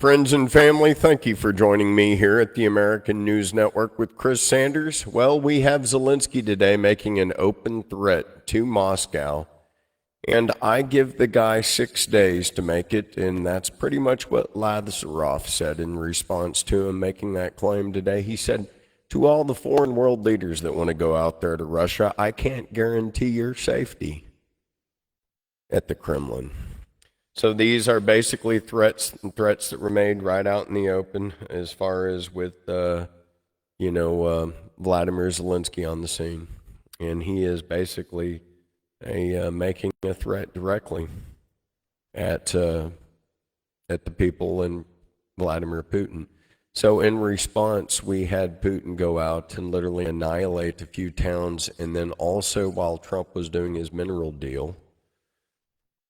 Friends and family, thank you for joining me here at the American News Network with Chris Sanders. Well, we have Zalinsky today making an open threat to Moscow, and I give the guy 6 days to make it, and that's pretty much what Lazarov said in response to him making that claim today. He said, to all the foreign world leaders that want to go out there to Russia, I can't guarantee your safety at the Kremlin. So these are basically threats that were made right out in the open as far as with, Vladimir Zalinsky on the scene. And he is basically making a threat directly at the people and Vladimir Putin. So in response, we had Putin go out and literally annihilate a few towns. And then also while Trump was doing his mineral deal,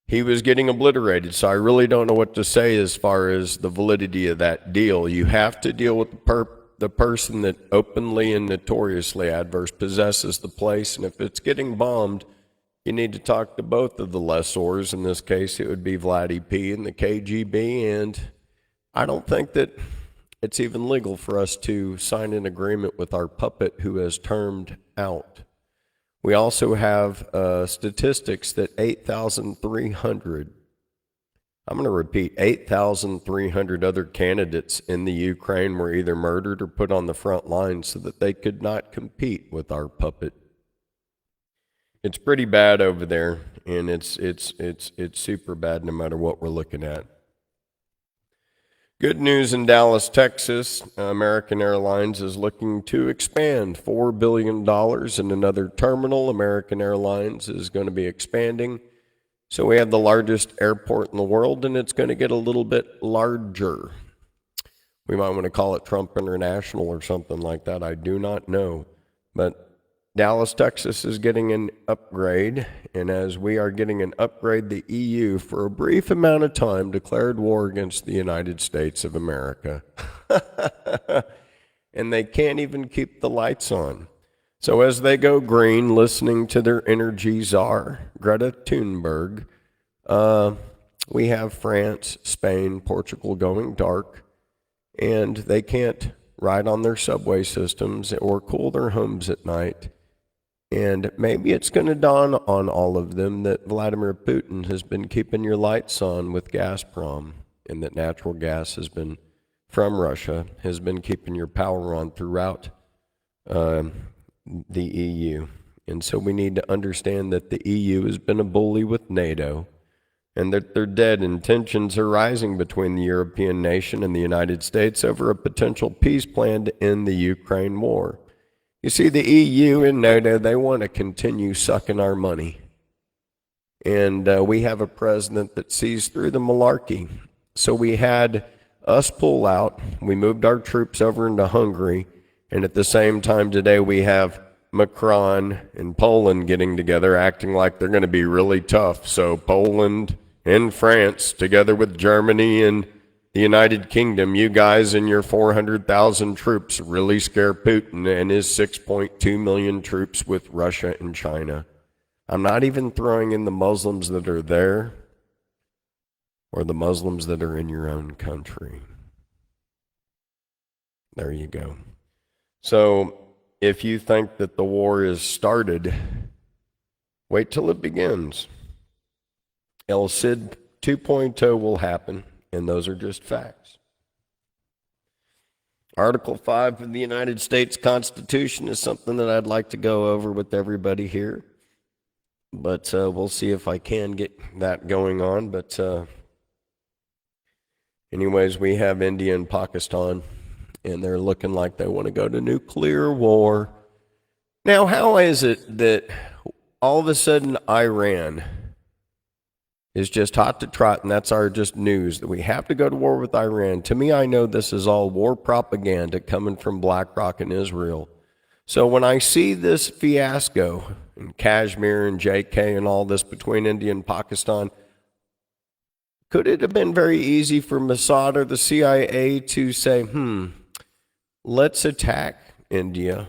he was getting obliterated. So I really don't know what to say as far as the validity of that deal. You have to deal with the person that openly and notoriously adverse possesses the place. And if it's getting bombed, you need to talk to both of the lessors. In this case, it would be Vladdy P and the KGB. And I don't think that it's even legal for us to sign an agreement with our puppet who has termed out. We also have statistics that 8,300, I'm going to repeat, 8,300 other candidates in the Ukraine were either murdered or put on the front lines so that they could not compete with our puppet. It's pretty bad over there, and it's super bad no matter what we're looking at. Good news in Dallas, Texas. American Airlines is looking to expand $4 billion in another terminal. American Airlines is going to be expanding. So we have the largest airport in the world, and it's going to get a little bit larger. We might want to call it Trump International or something like that. I do not know. But Dallas, Texas is getting an upgrade, and as we are getting an upgrade, the EU, for a brief amount of time, declared war against the United States of America. And they can't even keep the lights on. So as they go green, listening to their energy czar, Greta Thunberg, we have France, Spain, Portugal going dark, and they can't ride on their subway systems or cool their homes at night. And maybe it's going to dawn on all of them that Vladimir Putin has been keeping your lights on with Gazprom, and that natural gas has been, from Russia, has been keeping your power on throughout the EU. And so we need to understand that the EU has been a bully with NATO, and that they're dead, and tensions are rising between the European nation and the United States over a potential peace plan to end the Ukraine war. You see, the EU and NATO, they want to continue sucking our money. And we have a president that sees through the malarkey. So we had us pull out. We moved our troops over into Hungary. And at the same time today, we have Macron and Poland getting together, acting like they're going to be really tough. So Poland and France, together with Germany and the United Kingdom, you guys and your 400,000 troops really scare Putin and his 6.2 million troops with Russia and China. I'm not even throwing in the Muslims that are there or the Muslims that are in your own country. There you go. So if you think that the war is started, wait till it begins. El Cid 2.0 will happen. And those are just facts. Article 5 of the United States Constitution is something that I'd like to go over with everybody here. But we'll see if I can get that going on. But anyways, we have India and Pakistan, and they're looking like they want to go to nuclear war. Now, how is it that all of a sudden Iran is just hot to trot, and that's our just news, that we have to go to war with Iran? To me, I know this is all war propaganda coming from BlackRock and Israel. So when I see this fiasco in Kashmir and JK and all this between India and Pakistan, could it have been very easy for Mossad or the CIA to say, let's attack India?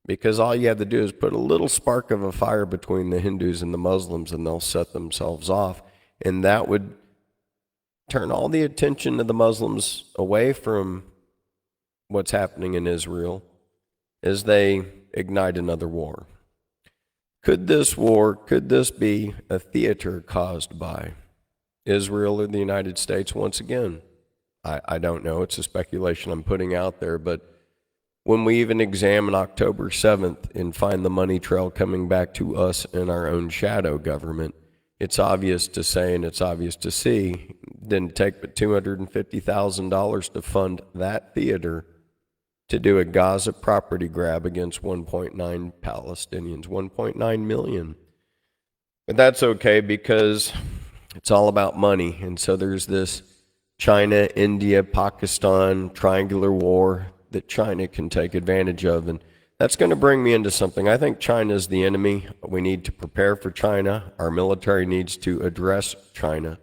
Because all you have to do is put a little spark of a fire between the Hindus and the Muslims, and they'll set themselves off. And that would turn all the attention of the Muslims away from what's happening in Israel as they ignite another war. Could this be a theater caused by Israel or the United States once again? I don't know. It's a speculation I'm putting out there, but when we even examine October 7th and find the money trail coming back to us in our own shadow government, it's obvious to say and it's obvious to see, didn't take but $250,000 to fund that theater to do a Gaza property grab against 1.9 Palestinians, 1.9 million. But that's okay because it's all about money. And so there's this China, India, Pakistan triangular war that China can take advantage of. And that's going to bring me into something. I think China is the enemy. We need to prepare for China. Our military needs to address China.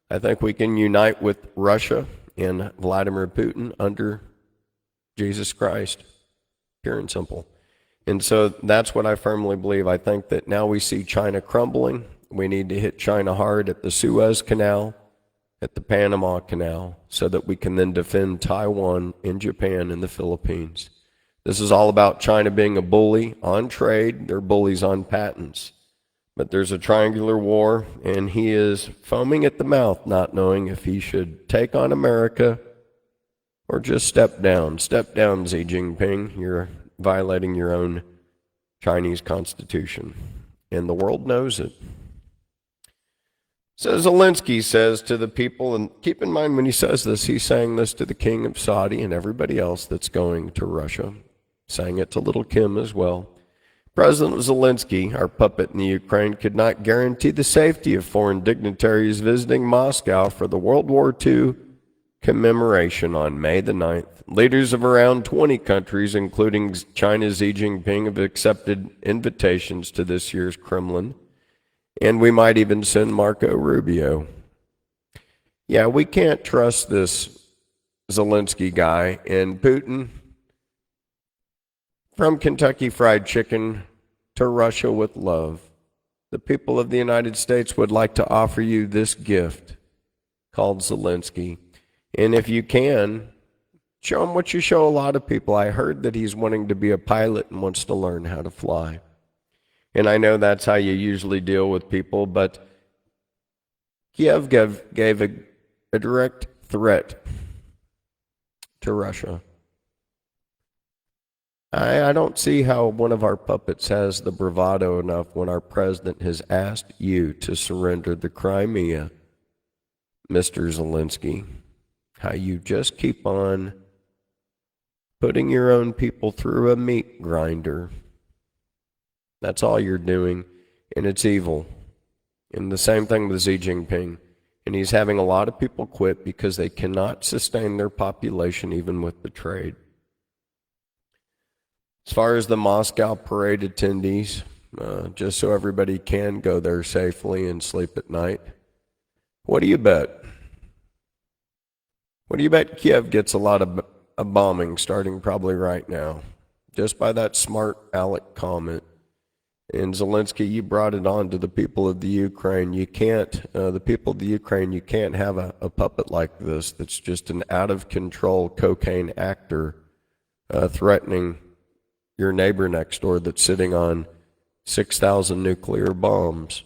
I think we can unite with Russia and Vladimir Putin under Jesus Christ, pure and simple. And so that's what I firmly believe. I think that now we see China crumbling. We need to hit China hard at the Suez Canal, at the Panama Canal, so that we can then defend Taiwan and Japan and the Philippines. This is all about China being a bully on trade. They're bullies on patents. But there's a triangular war, and he is foaming at the mouth, not knowing if he should take on America or just step down. Step down, Xi Jinping. You're violating your own Chinese constitution. And the world knows it. So Zalinsky says to the people, and keep in mind when he says this, he's saying this to the king of Saudi and everybody else that's going to Russia. Saying it to little Kim as well. President Zalinsky, our puppet in the Ukraine, could not guarantee the safety of foreign dignitaries visiting Moscow for the World War II commemoration on May the 9th. Leaders of around 20 countries, including China's Xi Jinping, have accepted invitations to this year's Kremlin, and we might even send Marco Rubio. Yeah, we can't trust this Zalinsky guy, and Putin, from Kentucky Fried Chicken to Russia with love, the people of the United States would like to offer you this gift called Zalinsky. And if you can, show him what you show a lot of people. I heard that he's wanting to be a pilot and wants to learn how to fly. And I know that's how you usually deal with people, but Kiev gave a direct threat to Russia. I don't see how one of our puppets has the bravado enough when our president has asked you to surrender the Crimea, Mr. Zalinsky. How you just keep on putting your own people through a meat grinder. That's all you're doing, and it's evil. And the same thing with Xi Jinping. And he's having a lot of people quit because they cannot sustain their population even with the trade. As far as the Moscow parade attendees, just so everybody can go there safely and sleep at night, what do you bet? What do you bet Kiev gets a lot of bombing starting probably right now? Just by that smart aleck comment. And Zalinsky, you brought it on to the people of the Ukraine. You can't, the people of the Ukraine, you can't have a puppet like this that's just an out-of-control cocaine actor threatening your neighbor next door that's sitting on 6,000 nuclear bombs.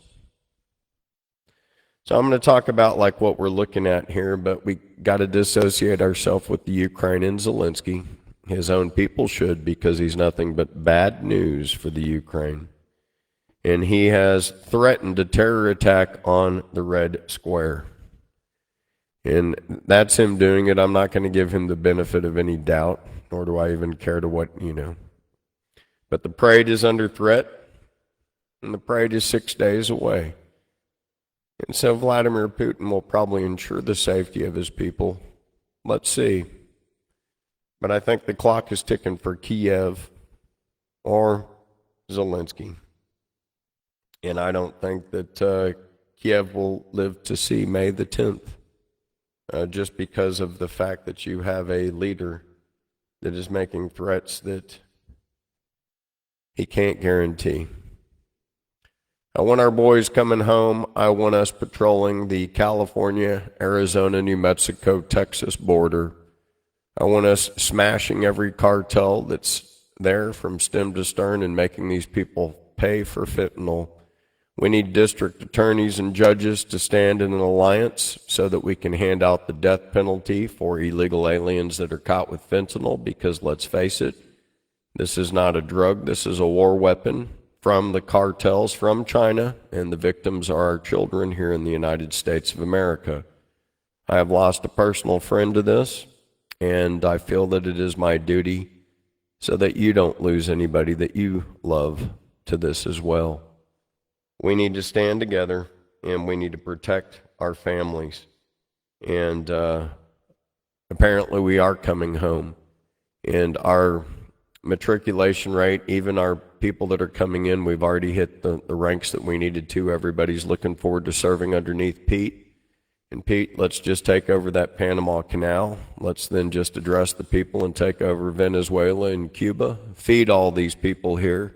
So I'm going to talk about like what we're looking at here, but we got to dissociate ourselves with the Ukraine and Zalinsky. His own people should, because he's nothing but bad news for the Ukraine. And he has threatened a terror attack on the Red Square. And that's him doing it. I'm not going to give him the benefit of any doubt, nor do I even care to what, But the parade is under threat, and the parade is 6 days away. And so Vladimir Putin will probably ensure the safety of his people. Let's see. But I think the clock is ticking for Kiev or Zalinsky. And I don't think that Kiev will live to see May the 10th, just because of the fact that you have a leader that is making threats that he can't guarantee. I want our boys coming home. I want us patrolling the California, Arizona, New Mexico, Texas border. I want us smashing every cartel that's there from stem to stern and making these people pay for fentanyl. We need district attorneys and judges to stand in an alliance so that we can hand out the death penalty for illegal aliens that are caught with fentanyl, because let's face it, this is not a drug, this is a war weapon from the cartels from China, and the victims are our children here in the United States of America. I have lost a personal friend to this, and I feel that it is my duty so that you don't lose anybody that you love to this as well. We need to stand together, and we need to protect our families. And apparently we are coming home. And our matriculation rate, even our people that are coming in, we've already hit the ranks that we needed to. Everybody's looking forward to serving underneath Pete. And Pete, let's just take over that Panama Canal. Let's then just address the people and take over Venezuela and Cuba. Feed all these people here.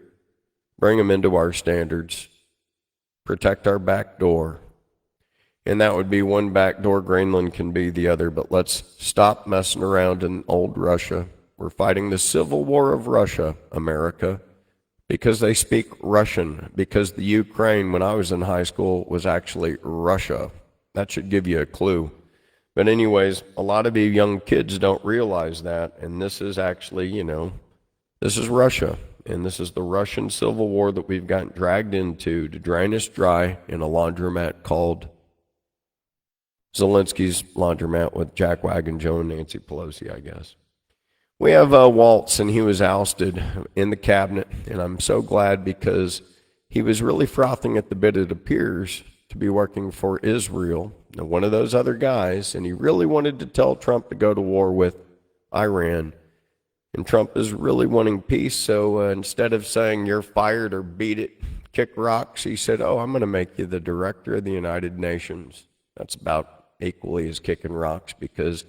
Bring them into our standards. Protect our back door. And that would be one back door. Greenland can be the other. But let's stop messing around in old Russia. We're fighting the civil war of Russia, America, because they speak Russian. Because the Ukraine, when I was in high school, was actually Russia. That should give you a clue. But anyways, a lot of you young kids don't realize that. And this is actually, this is Russia. And this is the Russian Civil War that we've gotten dragged into to drain us dry in a laundromat called Zalinsky's laundromat with Jack Wagon, Joe, and Nancy Pelosi, I guess. We have Waltz, and he was ousted in the cabinet. And I'm so glad, because he was really frothing at the bit, it appears, to be working for Israel, one of those other guys. And he really wanted to tell Trump to go to war with Iran. And Trump is really wanting peace, so instead of saying you're fired or beat it, kick rocks, he said, I'm going to make you the director of the United Nations. That's about equally as kicking rocks, because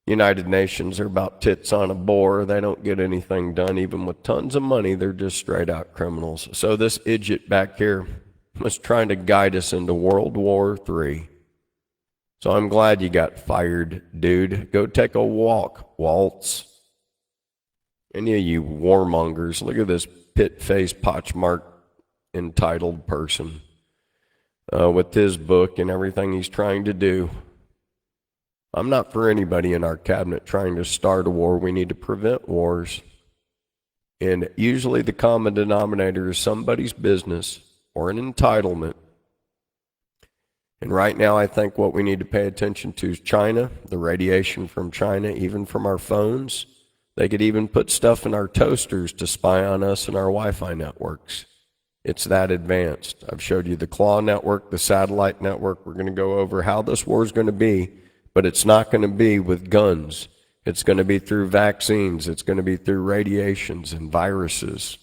United Nations are about tits on a boar. They don't get anything done, even with tons of money. They're just straight out criminals. So this idiot back here was trying to guide us into World War III. So I'm glad you got fired, dude. Go take a walk, Waltz. Any of you warmongers, look at this pit-faced, pochmarked, entitled person with his book and everything he's trying to do. I'm not for anybody in our cabinet trying to start a war. We need to prevent wars. And usually the common denominator is somebody's business or an entitlement. And right now I think what we need to pay attention to is China, the radiation from China, even from our phones. They could even put stuff in our toasters to spy on us and our Wi-Fi networks. It's that advanced. I've showed you the Claw network, the satellite network. We're going to go over how this war is going to be, but it's not going to be with guns. It's going to be through vaccines. It's going to be through radiations and viruses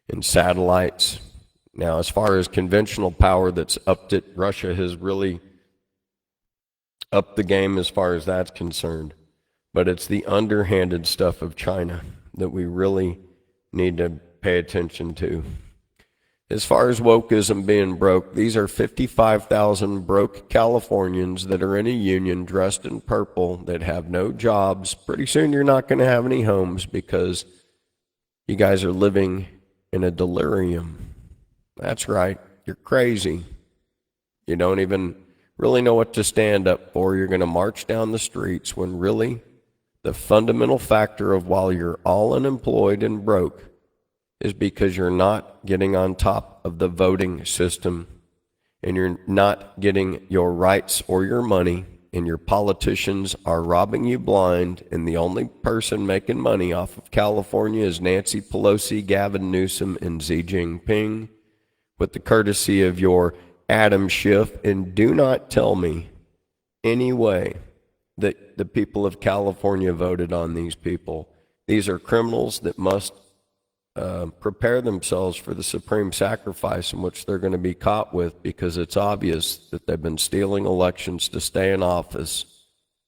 and satellites. Now, as far as conventional power that's upped it, Russia has really upped the game as far as that's concerned. But it's the underhanded stuff of China that we really need to pay attention to. As far as wokeism being broke, these are 55,000 broke Californians that are in a union dressed in purple that have no jobs. Pretty soon you're not going to have any homes because you guys are living in a delirium. That's right. You're crazy. You don't even really know what to stand up for. You're going to march down the streets when really the fundamental factor of while you're all unemployed and broke is because you're not getting on top of the voting system and you're not getting your rights or your money, and your politicians are robbing you blind, and the only person making money off of California is Nancy Pelosi, Gavin Newsom, and Xi Jinping with the courtesy of your Adam Schiff. And do not tell me any way that the people of California voted on these people. These are criminals that must prepare themselves for the supreme sacrifice in which they're going to be caught with, because it's obvious that they've been stealing elections to stay in office,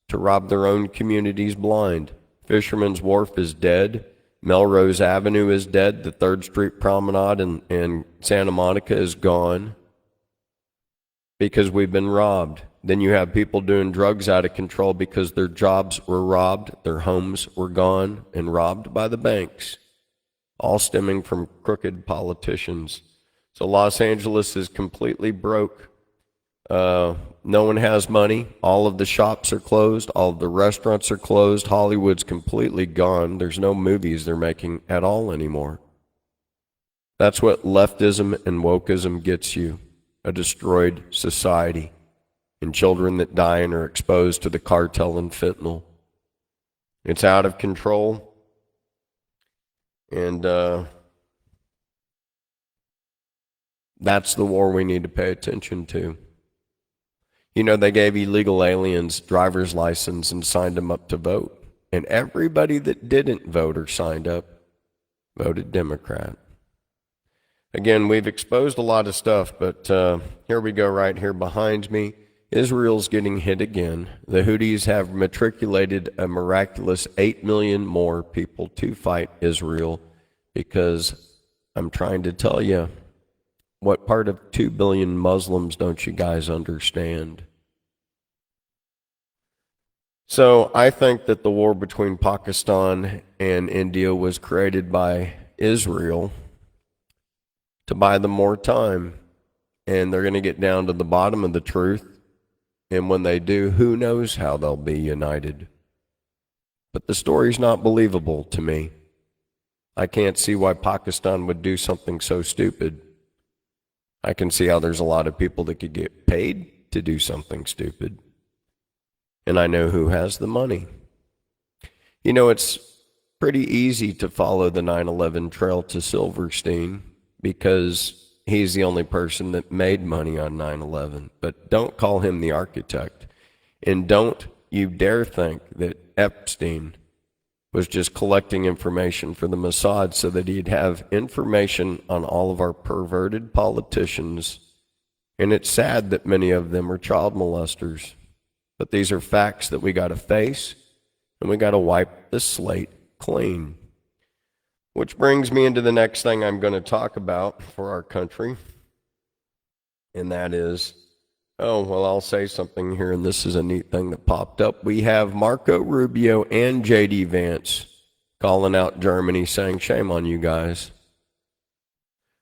to rob their own communities blind. Fisherman's Wharf is dead. Melrose Avenue is dead. The 3rd Street Promenade in Santa Monica is gone because we've been robbed. Then you have people doing drugs out of control because their jobs were robbed, their homes were gone and robbed by the banks, all stemming from crooked politicians. So Los Angeles is completely broke. No one has money. All of the shops are closed. All of the restaurants are closed. Hollywood's completely gone. There's no movies they're making at all anymore. That's what leftism and wokeism gets you, a destroyed society and children that die and are exposed to the cartel and fentanyl. It's out of control. And that's the war we need to pay attention to. You know, they gave illegal aliens driver's license and signed them up to vote. And everybody that didn't vote or signed up voted Democrat. Again, we've exposed a lot of stuff, but here we go right here behind me. Israel's getting hit again. The Houthis have matriculated a miraculous 8 million more people to fight Israel because I'm trying to tell you, what part of 2 billion Muslims don't you guys understand? So I think that the war between Pakistan and India was created by Israel to buy them more time. And they're going to get down to the bottom of the truth. And when they do, who knows how they'll be united. But the story's not believable to me. I can't see why Pakistan would do something so stupid. I can see how there's a lot of people that could get paid to do something stupid. And I know who has the money. You know, it's pretty easy to follow the 9/11 trail to Silverstein because he's the only person that made money on 9/11. But don't call him the architect. And don't you dare think that Epstein was just collecting information for the Mossad so that he'd have information on all of our perverted politicians. And it's sad that many of them are child molesters. But these are facts that we got to face, and we got to wipe the slate clean. Which brings me into the next thing I'm going to talk about for our country, and that is, I'll say something here, and this is a neat thing that popped up. We have Marco Rubio and J.D. Vance calling out Germany, saying, shame on you guys.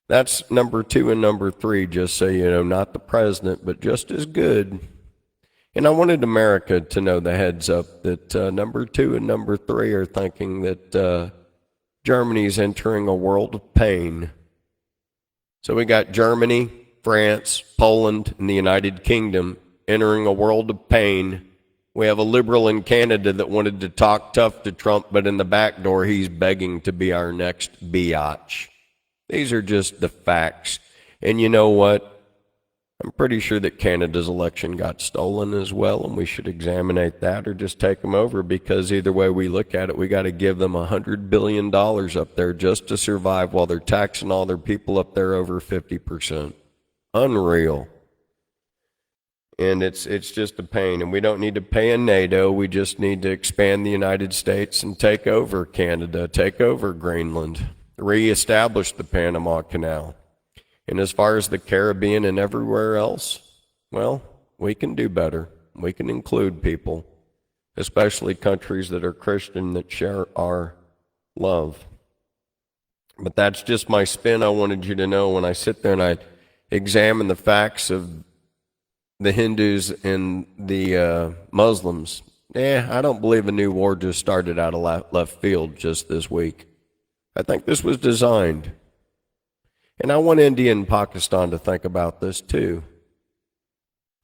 That's number 2 and number 3, just so you know, not the president, but just as good. And I wanted America to know the heads up that number 2 and number 3 are thinking that Germany's entering a world of pain. So we got Germany, France, Poland, and the United Kingdom entering a world of pain. We have a liberal in Canada that wanted to talk tough to Trump, but in the back door he's begging to be our next biatch. These are just the facts. And you know what? I'm pretty sure that Canada's election got stolen as well, and we should examine that or just take them over, because either way we look at it, we got to give them $100 billion up there just to survive while they're taxing all their people up there over 50%. Unreal. And it's just a pain, and we don't need to pay in NATO. We just need to expand the United States and take over Canada, take over Greenland, reestablish the Panama Canal. And as far as the Caribbean and everywhere else, well, we can do better. We can include people, especially countries that are Christian, that share our love. But that's just my spin. I wanted you to know when I sit there and I examine the facts of the Hindus and the Muslims. I don't believe a new war just started out of left field just this week. I think this was designed. And I want India and Pakistan to think about this too.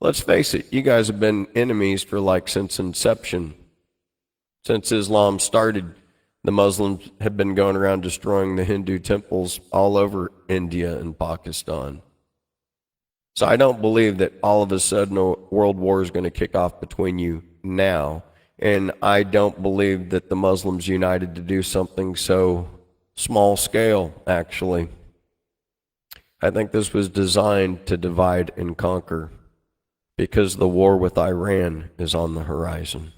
Let's face it, you guys have been enemies for since inception. Since Islam started, the Muslims have been going around destroying the Hindu temples all over India and Pakistan. So I don't believe that all of a sudden a world war is going to kick off between you now. And I don't believe that the Muslims united to do something so small scale, actually. I think this was designed to divide and conquer, because the war with Iran is on the horizon.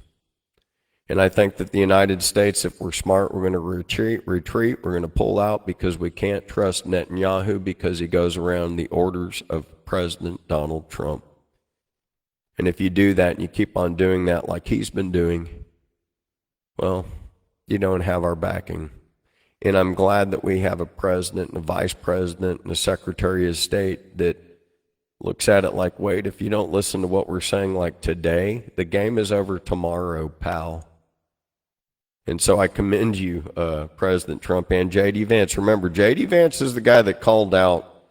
And I think that the United States, if we're smart, we're going to retreat, we're going to pull out because we can't trust Netanyahu because he goes around the orders of President Donald Trump. And if you do that and you keep on doing that like he's been doing, well, you don't have our backing. And I'm glad that we have a president and a vice president and a secretary of state that looks at it like, wait, if you don't listen to what we're saying like today, the game is over tomorrow, pal. And so I commend you, President Trump and J.D. Vance. Remember, J.D. Vance is the guy that called out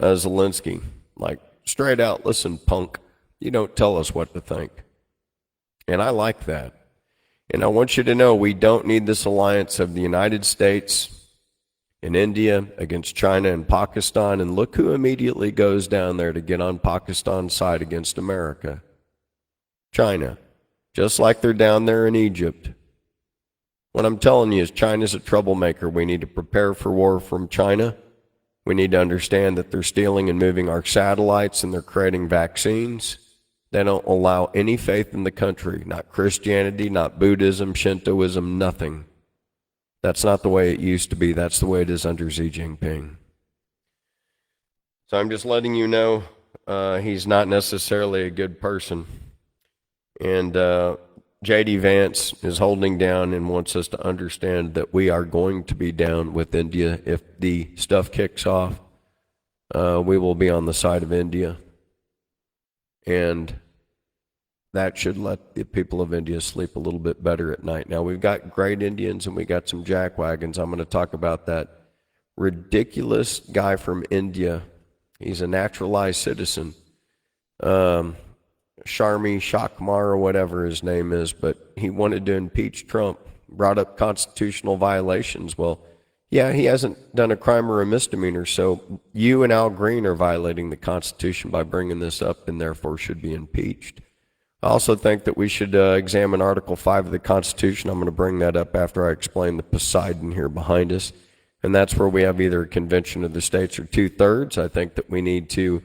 Zalinsky. Like, straight out, listen, punk, you don't tell us what to think. And I like that. And I want you to know we don't need this alliance of the United States and India against China and Pakistan. And look who immediately goes down there to get on Pakistan's side against America. China. Just like they're down there in Egypt. What I'm telling you is China's a troublemaker. We need to prepare for war from China. We need to understand that they're stealing and moving our satellites and they're creating vaccines. They don't allow any faith in the country, not Christianity, not Buddhism, Shintoism, nothing. That's not the way it used to be. That's the way it is under Xi Jinping. So I'm just letting you know he's not necessarily a good person. And J.D. Vance is holding down and wants us to understand that we are going to be down with India. If the stuff kicks off, we will be on the side of India. And that should let the people of India sleep a little bit better at night. Now, we've got great Indians and we got some jackwagons. I'm going to talk about that ridiculous guy from India. He's a naturalized citizen. Sharmi Shakmar or whatever his name is, but he wanted to impeach Trump, brought up constitutional violations. Well, yeah, he hasn't done a crime or a misdemeanor, so you and Al Green are violating the Constitution by bringing this up and therefore should be impeached. I also think that we should examine Article 5 of the Constitution. I'm going to bring that up after I explain the Poseidon here behind us, and that's where we have either a convention of the states or two-thirds. I think that we need to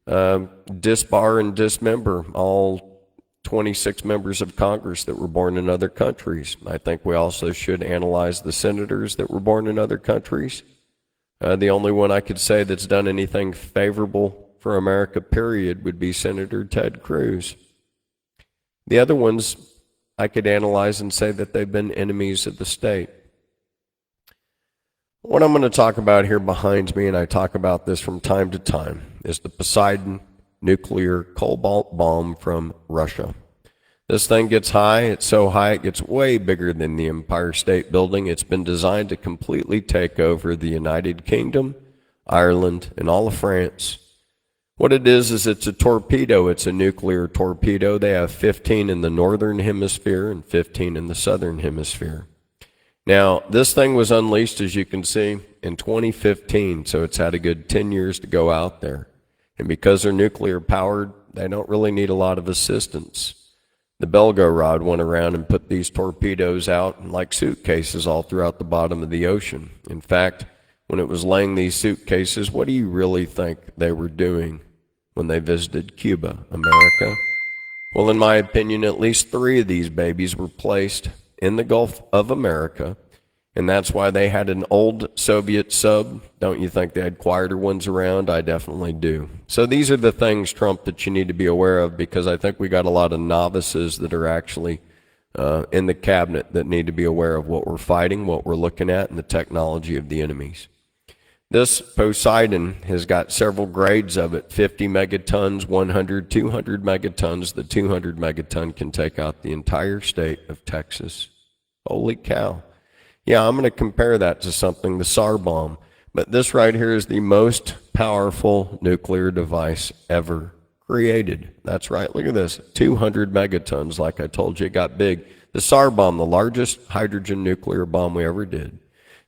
disbar and dismember all 26 members of Congress that were born in other countries. I think we also should analyze the senators that were born in other countries. The only one I could say that's done anything favorable for America, period, would be Senator Ted Cruz. The other ones I could analyze and say that they've been enemies of the state. What I'm going to talk about here behind me, and I talk about this from time to time, is the Poseidon nuclear cobalt bomb from Russia. This thing gets high. It's so high it gets way bigger than the Empire State Building. It's been designed to completely take over the United Kingdom, Ireland, and all of France. What it is it's a torpedo. It's a nuclear torpedo. They have 15 in the northern hemisphere and 15 in the southern hemisphere. Now, this thing was unleashed, as you can see, in 2015, so it's had a good 10 years to go out there. And because they're nuclear powered, they don't really need a lot of assistance. The Belgorod went around and put these torpedoes out like suitcases all throughout the bottom of the ocean. In fact, when it was laying these suitcases, what do you really think they were doing when they visited Cuba, America? Well, in my opinion, at least 3 of these babies were placed in the Gulf of America, and that's why they had an old Soviet sub. Don't you think they had quieter ones around? I definitely do. So these are the things, Trump, that you need to be aware of, because I think we got a lot of novices that are actually in the cabinet that need to be aware of what we're fighting, what we're looking at, and the technology of the enemies. This Poseidon has got several grades of it, 50 megatons, 100, 200 megatons. The 200 megaton can take out the entire state of Texas. Holy cow. Yeah, I'm going to compare that to something, the SAR bomb. But this right here is the most powerful nuclear device ever created. That's right, look at this, 200 megatons, like I told you, it got big. The SAR bomb, the largest hydrogen nuclear bomb we ever did.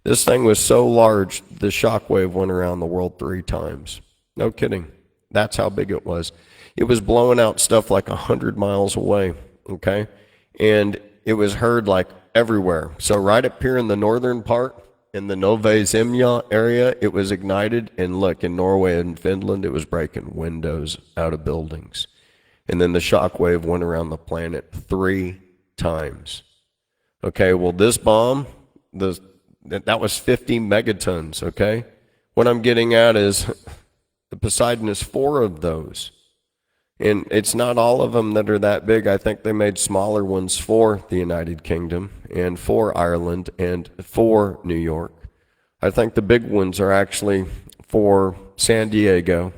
This thing was so large, the shockwave went around the world 3 times. No kidding. That's how big it was. It was blowing out stuff like 100 miles away, okay? And it was heard like everywhere. So right up here in the northern part, in the Nove Zemlya area, it was ignited. And look, in Norway and Finland, it was breaking windows out of buildings. And then the shockwave went around the planet 3 times. Okay, well, this bomb, that was 50 megatons, okay? What I'm getting at is the Poseidon is 4 of those. And it's not all of them that are that big. I think they made smaller ones for the United Kingdom and for Ireland and for New York. I think the big ones are actually for San Diego,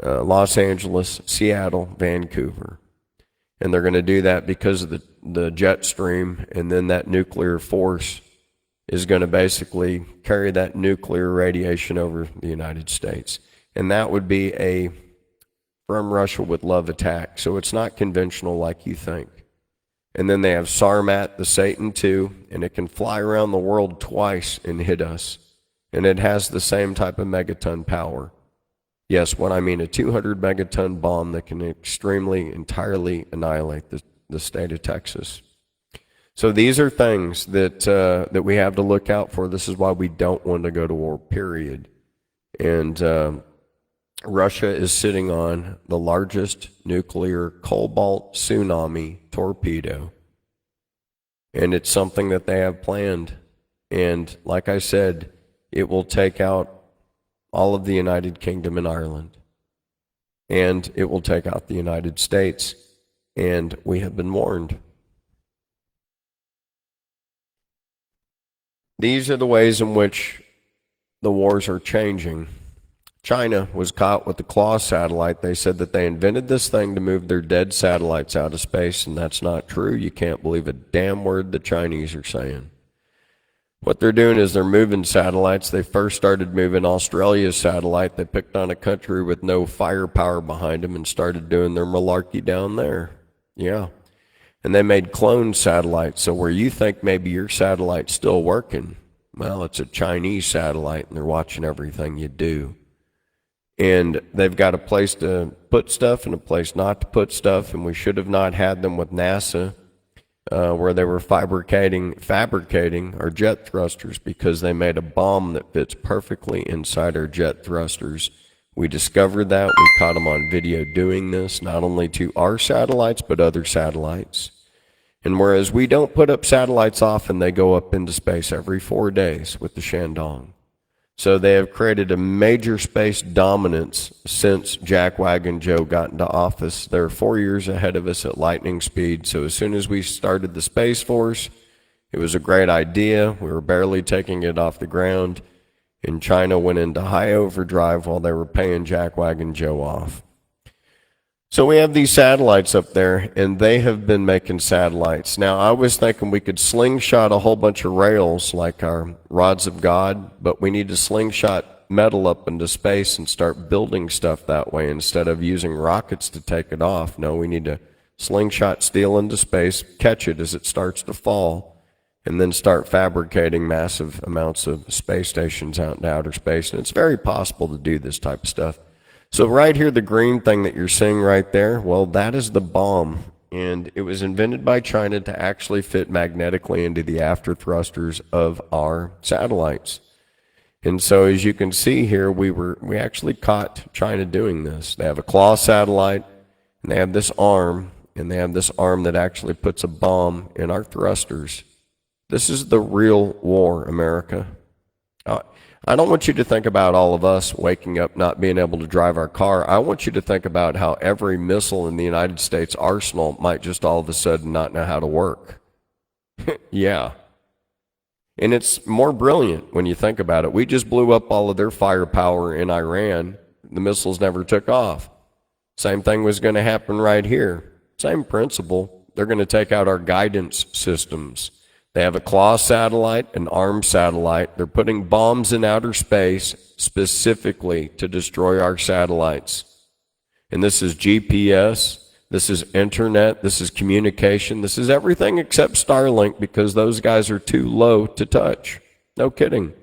Los Angeles, Seattle, Vancouver. And they're going to do that because of the jet stream, and then that nuclear force is going to basically carry that nuclear radiation over the United States. And that would be a from Russia with love attack. So it's not conventional like you think. And then they have Sarmat, the Satan II, and it can fly around the world twice and hit us. And it has the same type of megaton power. Yes, what I mean, a 200 megaton bomb that can entirely annihilate the state of Texas. So these are things that we have to look out for. This is why we don't want to go to war, period. And Russia is sitting on the largest nuclear cobalt tsunami torpedo. And it's something that they have planned. And like I said, it will take out all of the United Kingdom and Ireland. And it will take out the United States. And we have been warned. These are the ways in which the wars are changing. China was caught with the Claw satellite. They said that they invented this thing to move their dead satellites out of space, and that's not true. You can't believe a damn word the Chinese are saying. What they're doing is they're moving satellites. They first started moving Australia's satellite. They picked on a country with no firepower behind them and started doing their malarkey down there. Yeah. And they made clone satellites. So where you think maybe your satellite's still working, well, it's a Chinese satellite, and they're watching everything you do. And they've got a place to put stuff and a place not to put stuff, and we should have not had them with NASA, where they were fabricating our jet thrusters, because they made a bomb that fits perfectly inside our jet thrusters. We discovered that. We caught them on video doing this, not only to our satellites, but other satellites. And whereas we don't put up satellites often, they go up into space every 4 days with the Shandong. So they have created a major space dominance since Jack Wagon Joe got into office. They're 4 years ahead of us at lightning speed. So as soon as we started the Space Force, it was a great idea. We were barely taking it off the ground. And China went into high overdrive while they were paying Jack Wagon Joe off. So we have these satellites up there, and they have been making satellites. Now, I was thinking we could slingshot a whole bunch of rails like our rods of God, but we need to slingshot metal up into space and start building stuff that way instead of using rockets to take it off. No, we need to slingshot steel into space, catch it as it starts to fall, and then start fabricating massive amounts of space stations out into outer space. And it's very possible to do this type of stuff. So right here, the green thing that you're seeing right there, well, that is the bomb. And it was invented by China to actually fit magnetically into the after thrusters of our satellites. And so as you can see here, we actually caught China doing this. They have a Claw satellite, and they have this arm, and they have this arm that actually puts a bomb in our thrusters. This is the real war, America. I don't want you to think about all of us waking up not being able to drive our car. I want you to think about how every missile in the United States arsenal might just all of a sudden not know how to work. Yeah. And it's more brilliant when you think about it. We just blew up all of their firepower in Iran. The missiles never took off. Same thing was going to happen right here. Same principle. They're going to take out our guidance systems. They have a Claw satellite, an armed satellite. They're putting bombs in outer space specifically to destroy our satellites. And this is GPS, this is internet, this is communication, this is everything except Starlink, because those guys are too low to touch. No kidding.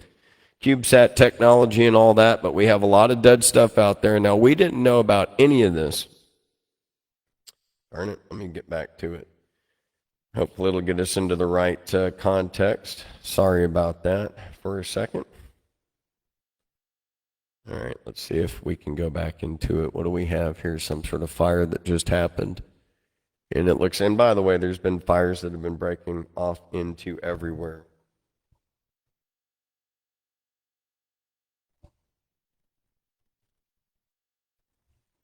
CubeSat technology and all that, but we have a lot of dead stuff out there. Now, we didn't know about any of this. Darn it, let me get back to it. Hopefully it'll get us into the right context. Sorry about that for a second. All right, let's see if we can go back into it. What do we have here? Some sort of fire that just happened. And it looks, and by the way, there's been fires that have been breaking off into everywhere.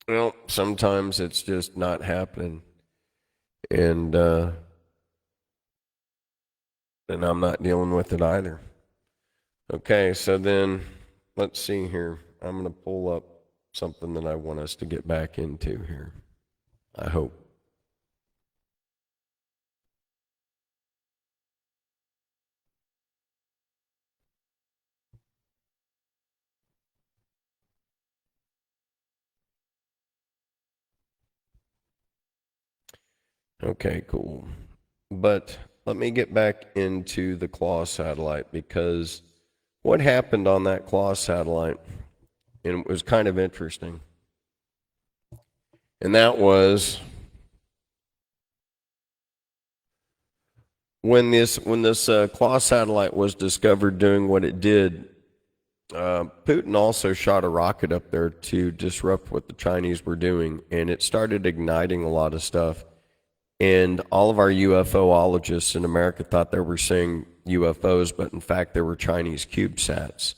Well, sometimes it's just not happening. And I'm not dealing with it either. Okay, so then let's see here. I'm going to pull up something that I want us to get back into here. I hope. Okay, cool. But let me get back into the Claw satellite, because what happened on that Claw satellite, and it was kind of interesting, and that was when this Claw satellite was discovered doing what it did. Putin also shot a rocket up there to disrupt what the Chinese were doing, and it started igniting a lot of stuff. And all of our UFOologists in America thought they were seeing UFOs, but in fact they were Chinese CubeSats.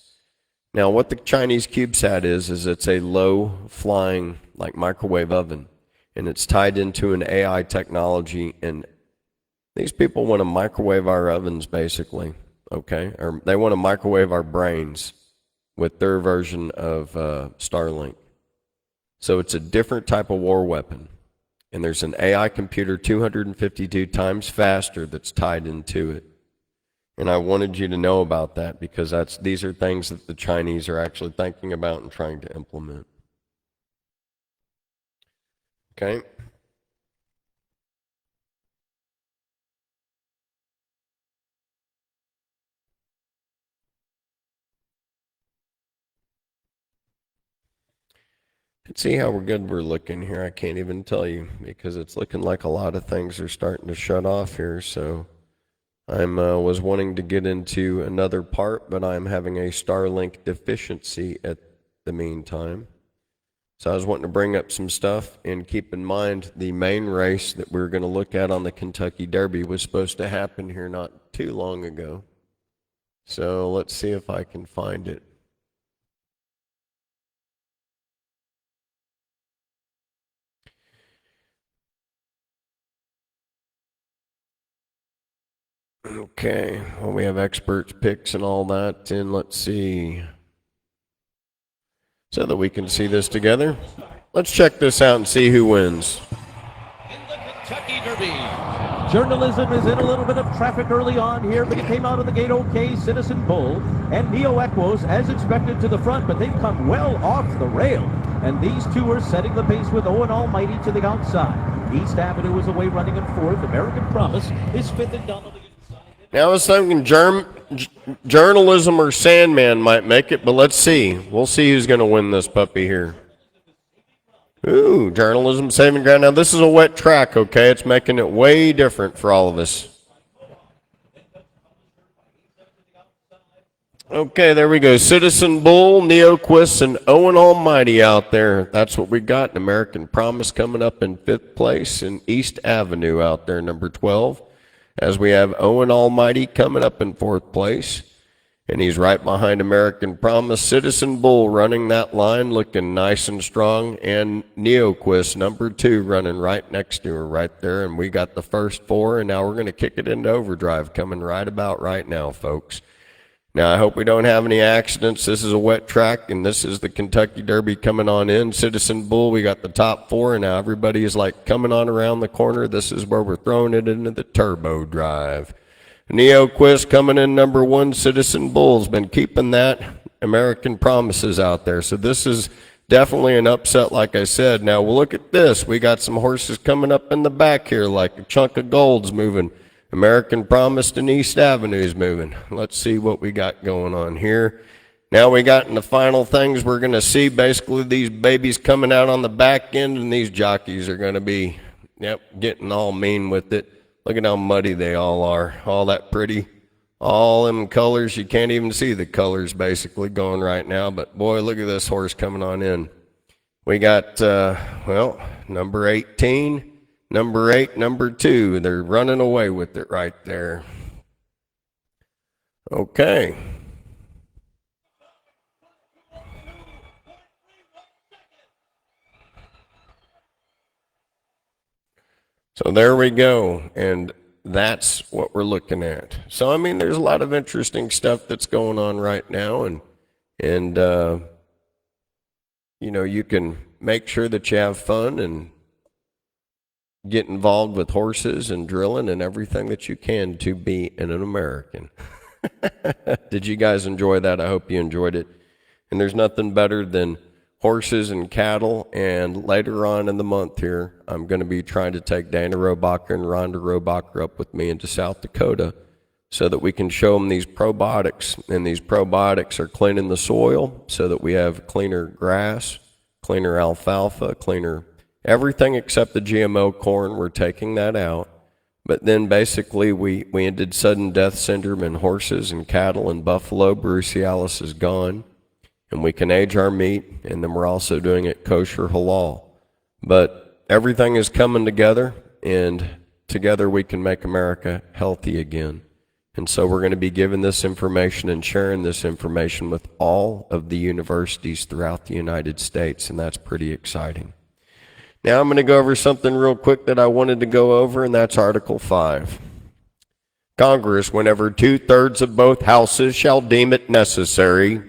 Now, what the Chinese CubeSat is it's a low-flying, like, microwave oven, and it's tied into an AI technology, and these people want to microwave our ovens, basically, okay? Or they want to microwave our brains with their version of Starlink. So it's a different type of war weapon. And there's an AI computer 252 times faster that's tied into it. And I wanted you to know about that, because these are things that the Chinese are actually thinking about and trying to implement. Okay? Let's see how good we're looking here. I can't even tell you, because it's looking like a lot of things are starting to shut off here. So I was wanting to get into another part, but I'm having a Starlink deficiency at the meantime. So I was wanting to bring up some stuff, and keep in mind the main race that we're going to look at on the Kentucky Derby was supposed to happen here not too long ago. So let's see if I can find it. Okay, well, we have experts picks and all that, and let's see, so that we can see this together. Let's check this out and see who wins. In the Kentucky Derby, journalism is in a little bit of traffic early on here, but it came out of the gate okay. Citizen Bull and Neo Equos, as expected, to the front, but they've come well off the rail. And these two are setting the pace with Owen Almighty to the outside. East Avenue is away running in fourth. American Promise is fifth and down on the inside. Now I was thinking journalism or Sandman might make it, but let's see. We'll see who's going to win this puppy here. Ooh, journalism saving ground. Now this is a wet track, okay? It's making it way different for all of us. Okay, there we go. Citizen Bull, Neoquist, and Owen Almighty out there. That's what we got. An American Promise coming up in fifth place, and East Avenue out there, number 12. As we have Owen Almighty coming up in fourth place. And he's right behind American Promise. Citizen Bull running that line, looking nice and strong. And Neoquist, number 2, running right next to her right there. And we got the first 4, and now we're going to kick it into overdrive, coming right about right now, folks. Now, I hope we don't have any accidents. This is a wet track, and this is the Kentucky Derby coming on in. Citizen Bull, we got the top 4, and now everybody is like coming on around the corner. This is where we're throwing it into the turbo drive. Neoquist coming in number 1. Citizen Bull's been keeping that. American Promises out there. So this is definitely an upset, like I said. Now, we'll look at this. We got some horses coming up in the back here, like a chunk of gold's moving. American Promise and East Avenue is moving. Let's see what we got going on here. Now we got in the final things. We're going to see basically these babies coming out on the back end, and these jockeys are going to be, getting all mean with it. Look at how muddy they all are. All that pretty. All them colors. You can't even see the colors basically going right now. But boy, look at this horse coming on in. We got, number 18. Number 8, number 2. They're running away with it right there. Okay. So there we go, and that's what we're looking at. So, I mean, there's a lot of interesting stuff that's going on right now, and you know, you can make sure that you have fun and get involved with horses and drilling and everything that you can to be an American. Did you guys enjoy that? I hope you enjoyed it. And there's nothing better than horses and cattle, and later on in the month here, I'm going to be trying to take Dana Robacher and Rhonda Robacher up with me into South Dakota so that we can show them these probiotics, and these probiotics are cleaning the soil so that we have cleaner grass, cleaner alfalfa, cleaner everything except the GMO corn. We're taking that out. But then basically we ended sudden death syndrome in horses and cattle and buffalo. Brucellosis is gone. And we can age our meat, and then we're also doing it kosher halal. But everything is coming together, and together we can make America healthy again. And so we're going to be giving this information and sharing this information with all of the universities throughout the United States, and that's pretty exciting. Now I'm going to go over something real quick that I wanted to go over, and that's Article 5. Congress, whenever 2/3 of both houses shall deem it necessary,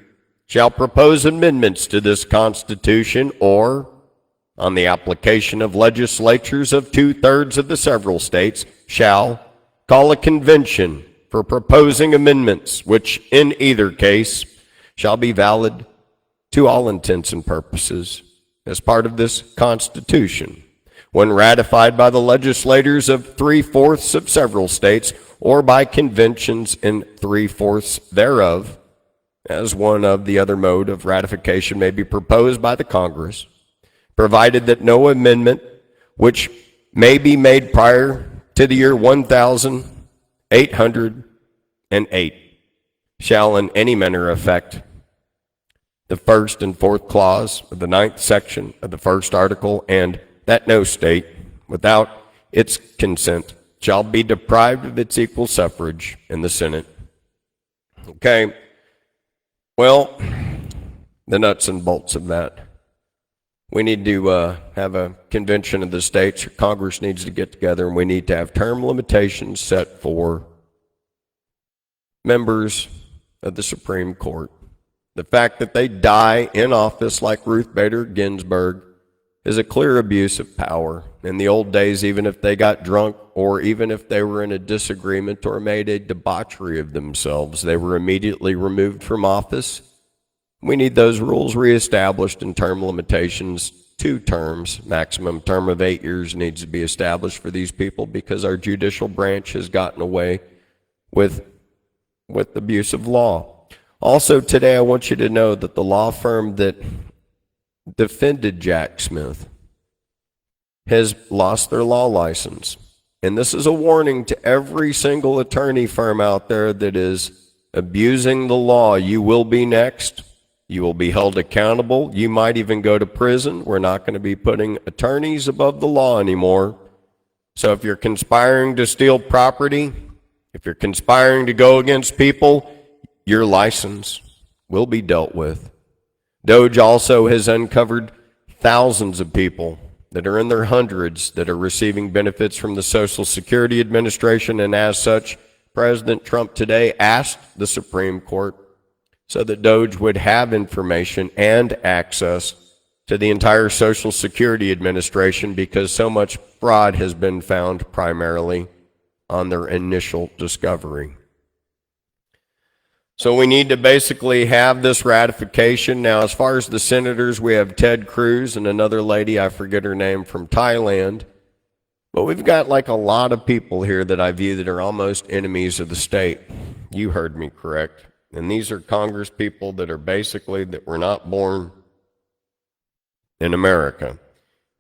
shall propose amendments to this Constitution, or, on the application of legislatures of 2/3 of the several states, shall call a convention for proposing amendments, which in either case shall be valid to all intents and purposes as part of this Constitution, when ratified by the legislators of 3/4 of several states, or by conventions in 3/4 thereof, as one of the other mode of ratification may be proposed by the Congress, provided that no amendment which may be made prior to the year 1808 shall in any manner affect the first and fourth clause of the 9th section of the first article, and that no state, without its consent, shall be deprived of its equal suffrage in the Senate. Okay. Well, the nuts and bolts of that. We need to have a convention of the states. Congress needs to get together, and we need to have term limitations set for members of the Supreme Court. The fact that they die in office like Ruth Bader Ginsburg is a clear abuse of power. In the old days, even if they got drunk, or even if they were in a disagreement or made a debauchery of themselves, they were immediately removed from office. We need those rules reestablished, and term limitations, 2 terms, maximum term of 8 years needs to be established for these people, because our judicial branch has gotten away with abuse of law. Also today, I want you to know that the law firm that defended Jack Smith has lost their law license. And this is a warning to every single attorney firm out there that is abusing the law. You will be next. You will be held accountable. You might even go to prison. We're not going to be putting attorneys above the law anymore. So if you're conspiring to steal property, if you're conspiring to go against people, your license will be dealt with. DOGE also has uncovered thousands of people that are in their hundreds that are receiving benefits from the Social Security Administration, and as such, President Trump today asked the Supreme Court so that DOGE would have information and access to the entire Social Security Administration, because so much fraud has been found primarily on their initial discovery. So we need to basically have this ratification. Now, as far as the senators, we have Ted Cruz and another lady, I forget her name, from Thailand. But we've got like a lot of people here that I view that are almost enemies of the state. You heard me correct. And these are Congress people that are basically, that were not born in America.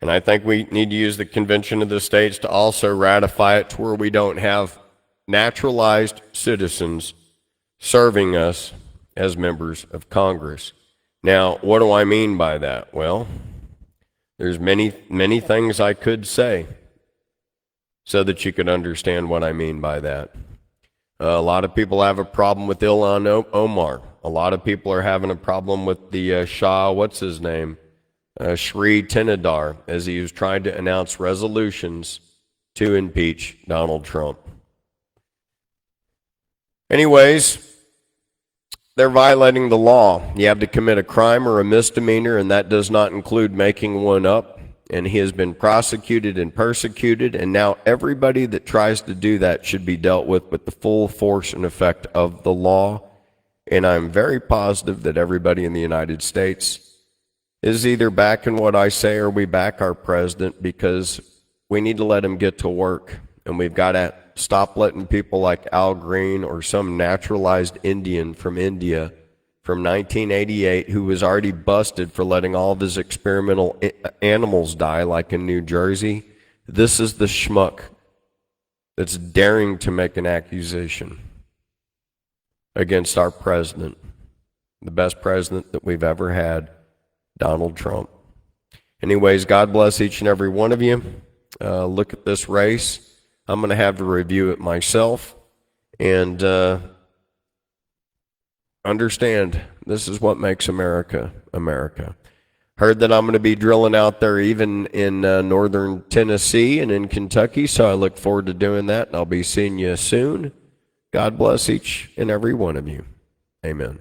And I think we need to use the Convention of the States to also ratify it to where we don't have naturalized citizens serving us as members of Congress. Now, what do I mean by that? Well, there's many things I could say. so that you can understand what I mean by that. A lot of people have a problem with Ilhan Omar. A lot of people are having a problem with the Shah, what's his name? Shri Thinadar, as he was trying to announce resolutions to impeach Donald Trump. Anyways, they're violating the law. You have to commit a crime or a misdemeanor, and that does not include making one up. And he has been prosecuted and persecuted, and now everybody that tries to do that should be dealt with the full force and effect of the law. And I'm very positive that everybody in the United States is either backing what I say or we back our president, because we need to let him get to work. And we've got to stop letting people like Al Green or some naturalized Indian from India from 1988 who was already busted for letting all of his experimental animals die, like in New Jersey. This is the schmuck that's daring to make an accusation against our president, the best president that we've ever had, Donald Trump. Anyways, God bless each and every one of you. Look at this race. I'm going to have to review it myself, and understand this is what makes America America. Heard that I'm going to be drilling out there even in northern Tennessee and in Kentucky, so I look forward to doing that, and I'll be seeing you soon. God bless each and every one of you. Amen.